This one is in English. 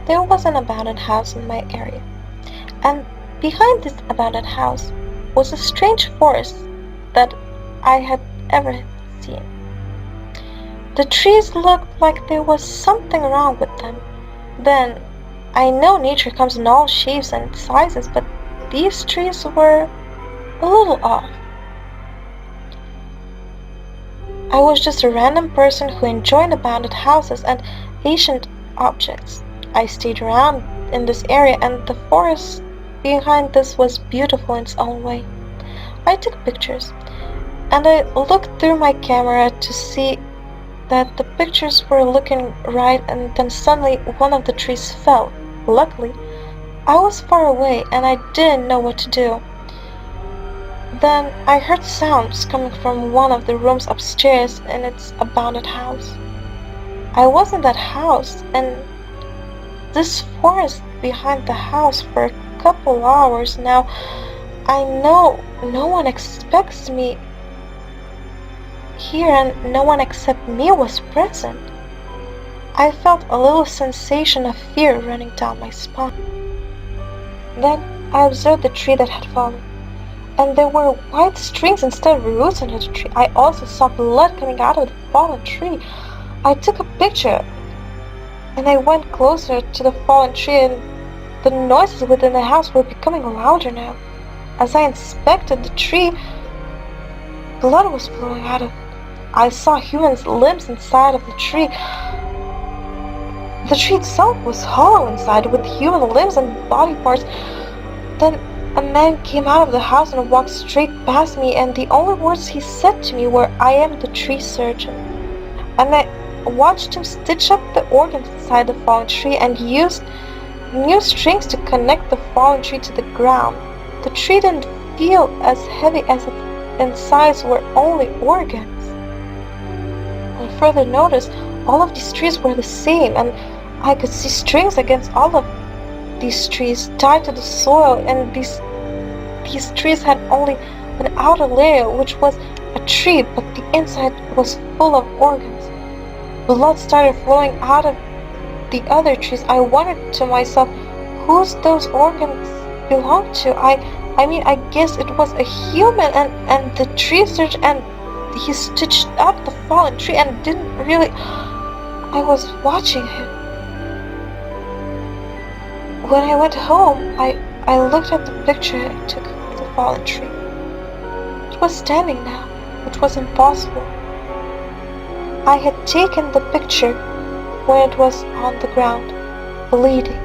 there was an abandoned house in my area, and behind this abandoned house was a strange forest that I had ever seen. The trees looked like there was something wrong with them. Then, I know nature comes in all shapes and sizes, but these trees were a little off. I was just a random person who enjoyed abandoned houses and ancient objects. I stayed around in this area, and the forest behind this was beautiful in its own way. I took pictures, and I looked through my camera to see that the pictures were looking right, and then suddenly one of the trees fell. Luckily, I was far away and I didn't know what to do. Then I heard sounds coming from one of the rooms upstairs in its abandoned house. I was in that house, and this forest behind the house for a couple hours now. I know no one expects me here, and no one except me was present. I felt a little sensation of fear running down my spine. Then I observed the tree that had fallen, and there were white strings instead of roots under the tree. I also saw blood coming out of the fallen tree. I took a picture, and I went closer to the fallen tree, and the noises within the house were becoming louder now. As I inspected the tree, blood was flowing out of it. I saw human limbs inside of the tree. The tree itself was hollow inside, with human limbs and body parts. Then a man came out of the house and walked straight past me, and the only words he said to me were, "I am the tree surgeon." And I watched him stitch up the organs inside the fallen tree and used new strings to connect the fallen tree to the ground. The tree didn't feel as heavy as its insides were only organs. On further notice, all of these trees were the same, and I could see strings against all of these trees tied to the soil, and these trees had only an outer layer which was a tree, but the inside was full of organs. Blood started flowing out of the other trees. I wondered to myself, whose those organs belonged to? I guess it was a human, and the tree surgeon, and he stitched up the fallen tree and didn't really. I was watching him. When I went home, I looked at the picture I took of the fallen tree. It was standing now, which was impossible. I had taken the picture when it was on the ground, bleeding.